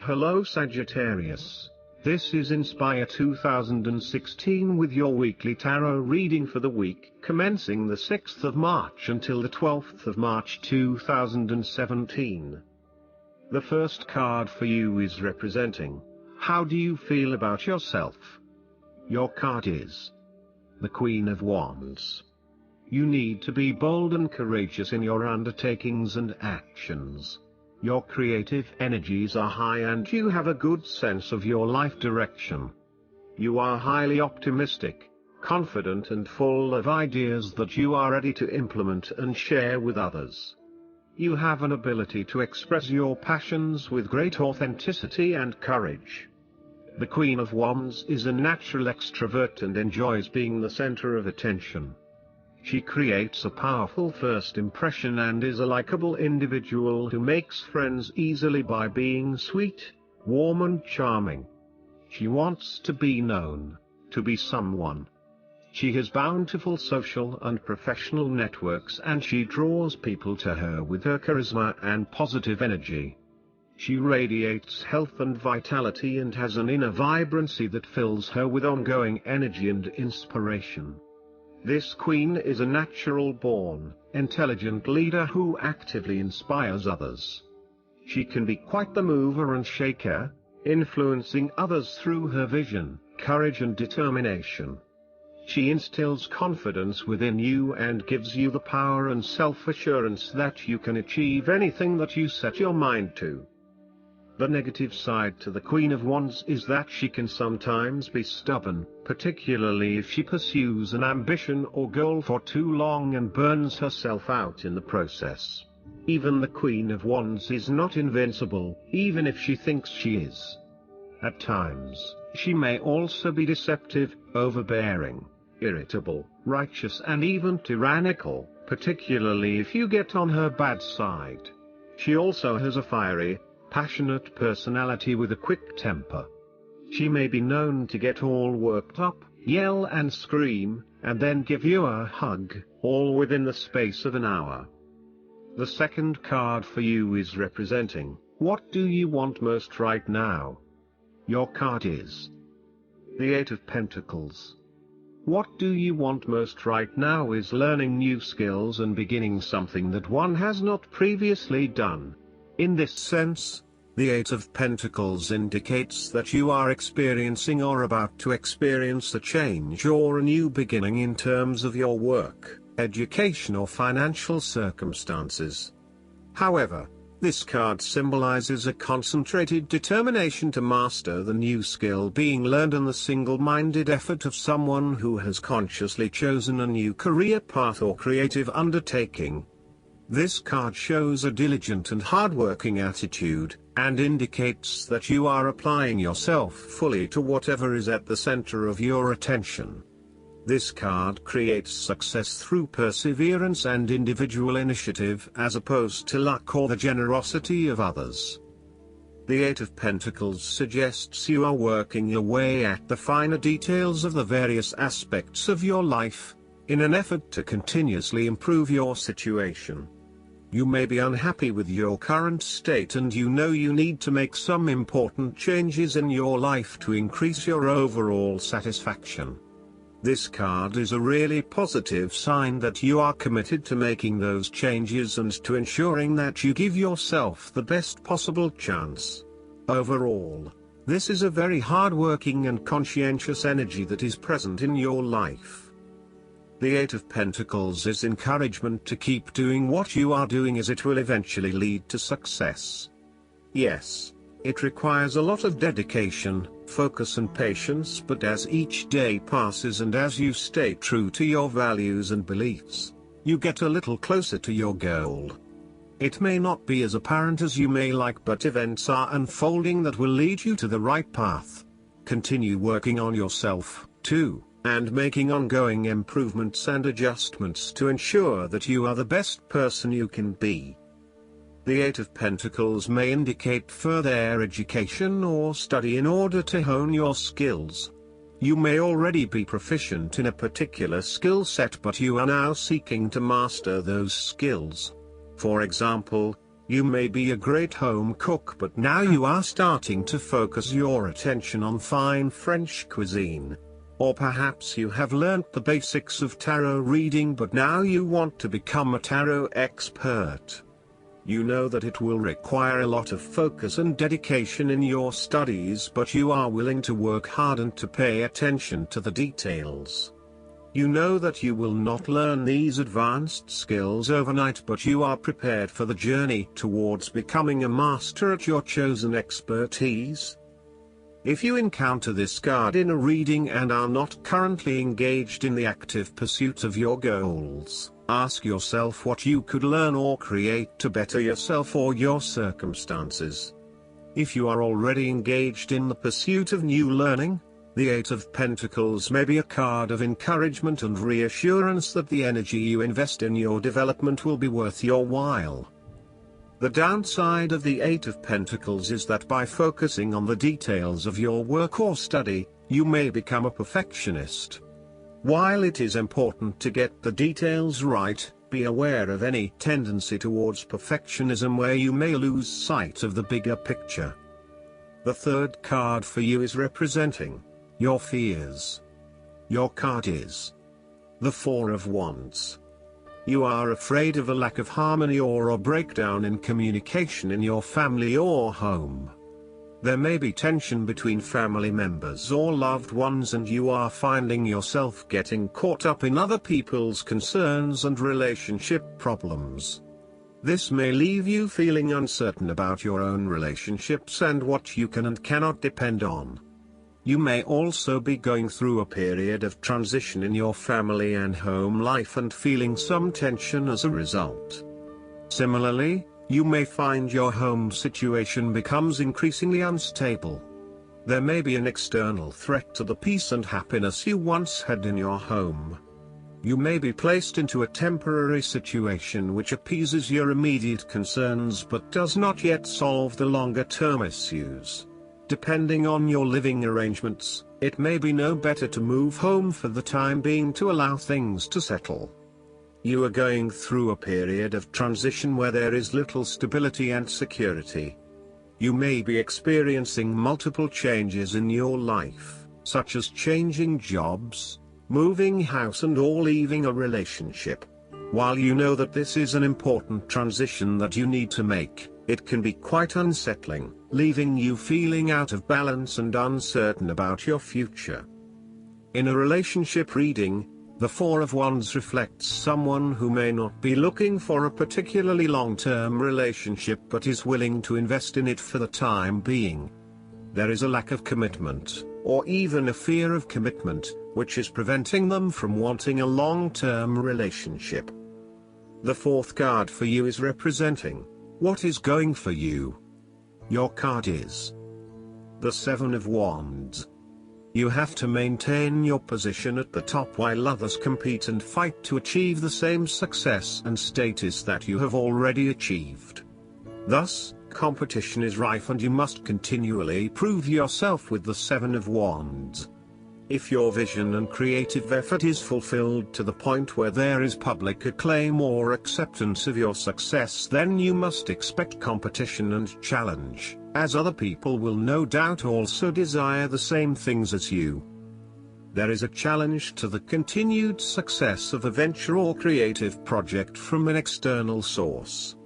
Hello Sagittarius. This is Inspire 2016 with your weekly tarot reading for the week commencing the 6th of March until the 12th of March 2017. The first card for you is representing, how do you feel about yourself? Your card is the Queen of Wands. You need to be bold and courageous in your undertakings and actions. Your creative energies are high and you have a good sense of your life direction. You are highly optimistic, confident and full of ideas that you are ready to implement and share with others. You have an ability to express your passions with great authenticity and courage. The Queen of Wands is a natural extrovert and enjoys being the center of attention. She creates a powerful first impression and is a likable individual who makes friends easily by being sweet, warm and charming. She wants to be known, to be someone. She has bountiful social and professional networks and she draws people to her with her charisma and positive energy. She radiates health and vitality and has an inner vibrancy that fills her with ongoing energy and inspiration. This queen is a natural-born, intelligent leader who actively inspires others. She can be quite the mover and shaker, influencing others through her vision, courage and determination. She instills confidence within you and gives you the power and self-assurance that you can achieve anything that you set your mind to. The negative side to the Queen of Wands is that she can sometimes be stubborn, particularly if she pursues an ambition or goal for too long and burns herself out in the process. Even the Queen of Wands is not invincible, even if she thinks she is. At times, she may also be deceptive, overbearing, irritable, righteous and even tyrannical, particularly if you get on her bad side. She also has a fiery, passionate personality with a quick temper. She may be known to get all worked up, yell and scream, and then give you a hug, all within the space of an hour. The second card for you is representing, what do you want most right now? Your card is the Eight of Pentacles. What do you want most right now is learning new skills and beginning something that one has not previously done. In this sense, the Eight of Pentacles indicates that you are experiencing or about to experience a change or a new beginning in terms of your work, education or financial circumstances. However, this card symbolizes a concentrated determination to master the new skill being learned and the single-minded effort of someone who has consciously chosen a new career path or creative undertaking. This card shows a diligent and hard-working attitude, and indicates that you are applying yourself fully to whatever is at the center of your attention. This card creates success through perseverance and individual initiative as opposed to luck or the generosity of others. The Eight of Pentacles suggests you are working your way at the finer details of the various aspects of your life, in an effort to continuously improve your situation. You may be unhappy with your current state and you know you need to make some important changes in your life to increase your overall satisfaction. This card is a really positive sign that you are committed to making those changes and to ensuring that you give yourself the best possible chance. Overall, this is a very hard-working and conscientious energy that is present in your life. The Eight of Pentacles is encouragement to keep doing what you are doing as it will eventually lead to success. Yes, it requires a lot of dedication, focus and patience, but as each day passes and as you stay true to your values and beliefs, you get a little closer to your goal. It may not be as apparent as you may like, but events are unfolding that will lead you to the right path. Continue working on yourself, too, and making ongoing improvements and adjustments to ensure that you are the best person you can be. The Eight of Pentacles may indicate further education or study in order to hone your skills. You may already be proficient in a particular skill set, but you are now seeking to master those skills. For example, You may be a great home cook, but now you are starting to focus your attention on fine French cuisine. Or perhaps you have learnt the basics of tarot reading, but now you want to become a tarot expert. You know that it will require a lot of focus and dedication in your studies, but you are willing to work hard and to pay attention to the details. You know that you will not learn these advanced skills overnight, but you are prepared for the journey towards becoming a master at your chosen expertise. If you encounter this card in a reading and are not currently engaged in the active pursuit of your goals, ask yourself what you could learn or create to better yourself or your circumstances. If you are already engaged in the pursuit of new learning, the Eight of Pentacles may be a card of encouragement and reassurance that the energy you invest in your development will be worth your while. The downside of the Eight of Pentacles is that by focusing on the details of your work or study, you may become a perfectionist. While it is important to get the details right, be aware of any tendency towards perfectionism where you may lose sight of the bigger picture. The third card for you is representing your fears. Your card is the Four of Wands. You are afraid of a lack of harmony or a breakdown in communication in your family or home. There may be tension between family members or loved ones, and you are finding yourself getting caught up in other people's concerns and relationship problems. This may leave you feeling uncertain about your own relationships and what you can and cannot depend on. You may also be going through a period of transition in your family and home life and feeling some tension as a result. Similarly, you may find your home situation becomes increasingly unstable. There may be an external threat to the peace and happiness you once had in your home. You may be placed into a temporary situation which appeases your immediate concerns but does not yet solve the longer-term issues. Depending on your living arrangements, it may be no better to move home for the time being to allow things to settle. You are going through a period of transition where there is little stability and security. You may be experiencing multiple changes in your life, such as changing jobs, moving house or leaving a relationship. While you know that this is an important transition that you need to make, it can be quite unsettling, leaving you feeling out of balance and uncertain about your future. In a relationship reading, the Four of Wands reflects someone who may not be looking for a particularly long-term relationship but is willing to invest in it for the time being. There is a lack of commitment, or even a fear of commitment, which is preventing them from wanting a long-term relationship. The fourth card for you is representing what is going for you. Your card is the Seven of Wands. You have to maintain your position at the top while others compete and fight to achieve the same success and status that you have already achieved. Thus, competition is rife and you must continually prove yourself with the Seven of Wands. If your vision and creative effort is fulfilled to the point where there is public acclaim or acceptance of your success, then you must expect competition and challenge, as other people will no doubt also desire the same things as you. There is a challenge to the continued success of a venture or creative project from an external source.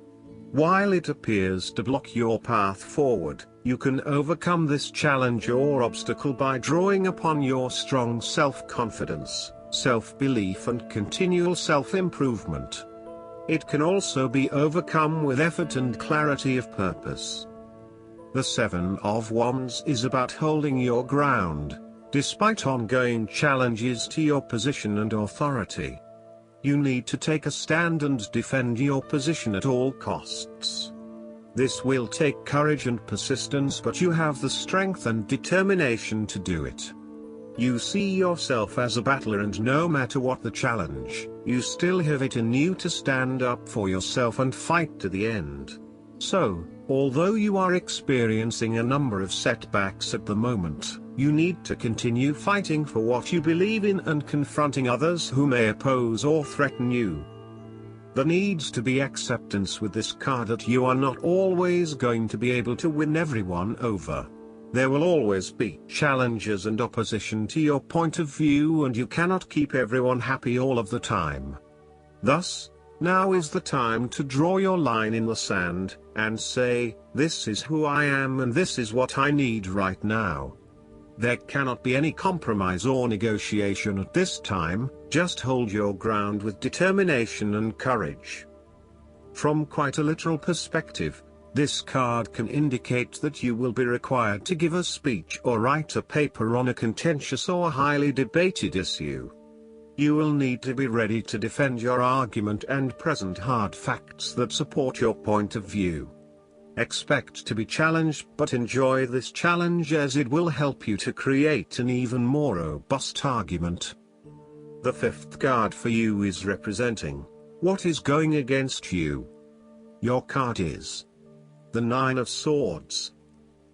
While it appears to block your path forward, you can overcome this challenge or obstacle by drawing upon your strong self-confidence, self-belief and continual self-improvement. It can also be overcome with effort and clarity of purpose. The Seven of Wands is about holding your ground, despite ongoing challenges to your position and authority. You need to take a stand and defend your position at all costs. This will take courage and persistence, but you have the strength and determination to do it. You see yourself as a battler, and no matter what the challenge, you still have it in you to stand up for yourself and fight to the end. So, although you are experiencing a number of setbacks at the moment, you need to continue fighting for what you believe in and confronting others who may oppose or threaten you. There needs to be acceptance with this card that you are not always going to be able to win everyone over. There will always be challenges and opposition to your point of view, and you cannot keep everyone happy all of the time. Thus, now is the time to draw your line in the sand, and say, this is who I am and this is what I need right now. There cannot be any compromise or negotiation at this time, just hold your ground with determination and courage. From quite a literal perspective, this card can indicate that you will be required to give a speech or write a paper on a contentious or highly debated issue. You will need to be ready to defend your argument and present hard facts that support your point of view. Expect to be challenged, but enjoy this challenge as it will help you to create an even more robust argument. The fifth card for you is representing what is going against you. Your card is the Nine of Swords.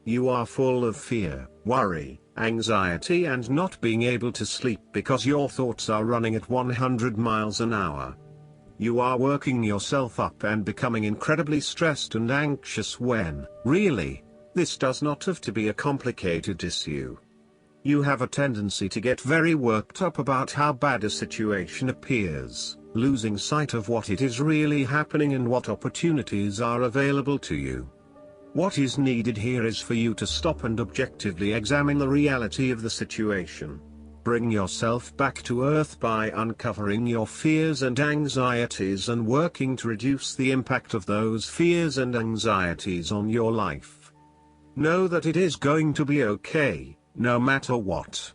You are full of fear, worry, anxiety and not being able to sleep because your thoughts are running at 100 miles an hour. You are working yourself up and becoming incredibly stressed and anxious when, really, this does not have to be a complicated issue. You have a tendency to get very worked up about how bad a situation appears, losing sight of what it is really happening and what opportunities are available to you. What is needed here is for you to stop and objectively examine the reality of the situation. Bring yourself back to earth by uncovering your fears and anxieties and working to reduce the impact of those fears and anxieties on your life. Know that it is going to be okay, no matter what.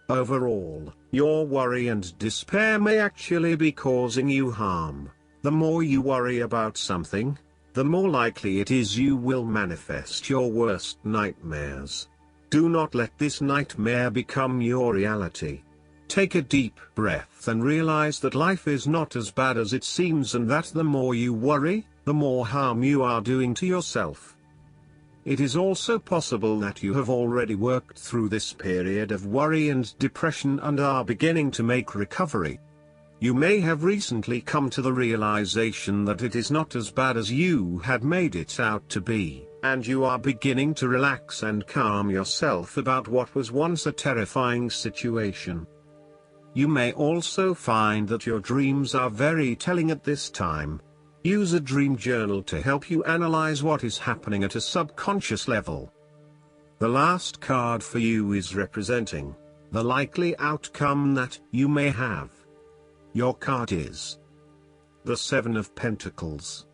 Overall, your worry and despair may actually be causing you harm. The more you worry about something, the more likely it is you will manifest your worst nightmares. Do not let this nightmare become your reality. Take a deep breath and realize that life is not as bad as it seems, and that the more you worry, the more harm you are doing to yourself. It is also possible that you have already worked through this period of worry and depression and are beginning to make recovery. You may have recently come to the realization that it is not as bad as you had made it out to be, and you are beginning to relax and calm yourself about what was once a terrifying situation. You may also find that your dreams are very telling at this time. Use a dream journal to help you analyze what is happening at a subconscious level. The last card for you is representing the likely outcome that you may have. Your card is the Seven of Pentacles.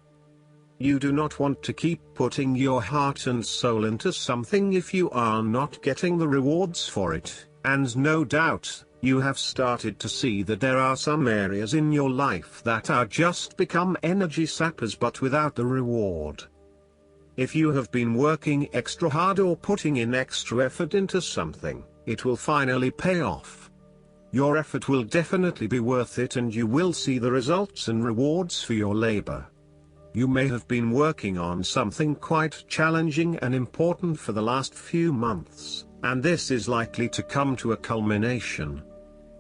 You do not want to keep putting your heart and soul into something if you are not getting the rewards for it, and no doubt, you have started to see that there are some areas in your life that are just become energy sappers but without the reward. If you have been working extra hard or putting in extra effort into something, it will finally pay off. Your effort will definitely be worth it and you will see the results and rewards for your labor. You may have been working on something quite challenging and important for the last few months, and this is likely to come to a culmination.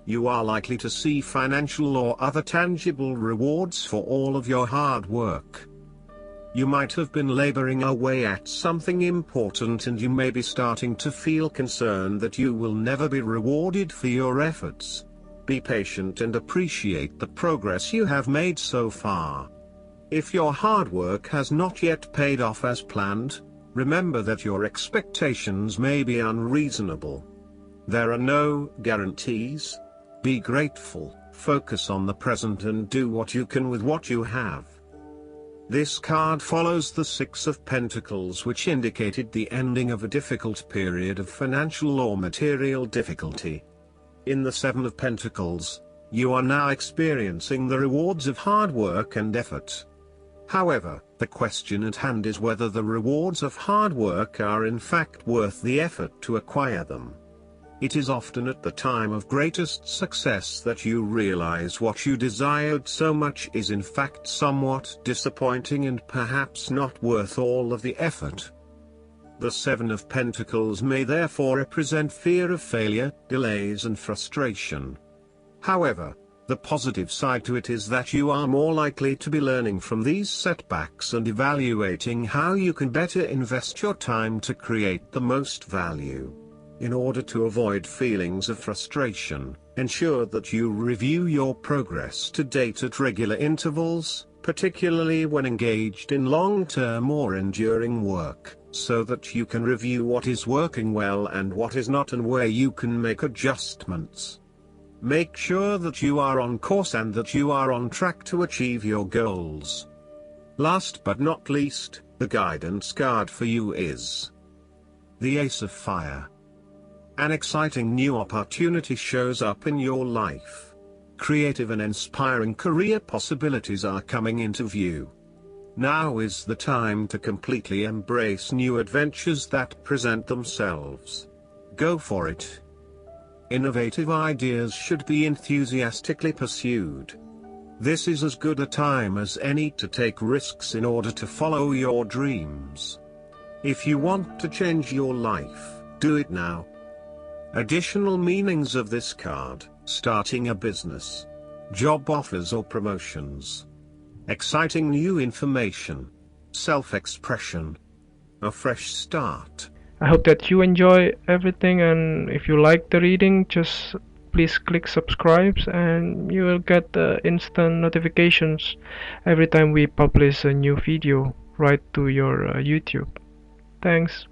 You are likely to see financial or other tangible rewards for all of your hard work. You might have been laboring away at something important and you may be starting to feel concerned that you will never be rewarded for your efforts. Be patient and appreciate the progress you have made so far. If your hard work has not yet paid off as planned, remember that your expectations may be unreasonable. There are no guarantees. Be grateful, focus on the present and do what you can with what you have. This card follows the Six of Pentacles, which indicated the ending of a difficult period of financial or material difficulty. In the Seven of Pentacles, you are now experiencing the rewards of hard work and effort. However, the question at hand is whether the rewards of hard work are in fact worth the effort to acquire them. It is often at the time of greatest success that you realize what you desired so much is in fact somewhat disappointing and perhaps not worth all of the effort. The Seven of Pentacles may therefore represent fear of failure, delays and frustration. However, The positive side to it is that you are more likely to be learning from these setbacks and evaluating how you can better invest your time to create the most value. In order to avoid feelings of frustration, ensure that you review your progress to date at regular intervals, particularly when engaged in long-term or enduring work, so that you can review what is working well and what is not and where you can make adjustments. Make sure that you are on course and that you are on track to achieve your goals. Last but not least, the guidance card for you is the Ace of Fire. An exciting new opportunity shows up in your life. Creative and inspiring career possibilities are coming into view. Now is the time to completely embrace new adventures that present themselves. Go for it. Innovative ideas should be enthusiastically pursued. This is as good a time as any to take risks in order to follow your dreams. If you want to change your life, do it now. Additional meanings of this card: starting a business, job offers or promotions, exciting new information, self-expression, a fresh start. I hope that you enjoy everything, and if you like the reading, just please click subscribe and you will get instant notifications every time we publish a new video right to your YouTube. Thanks.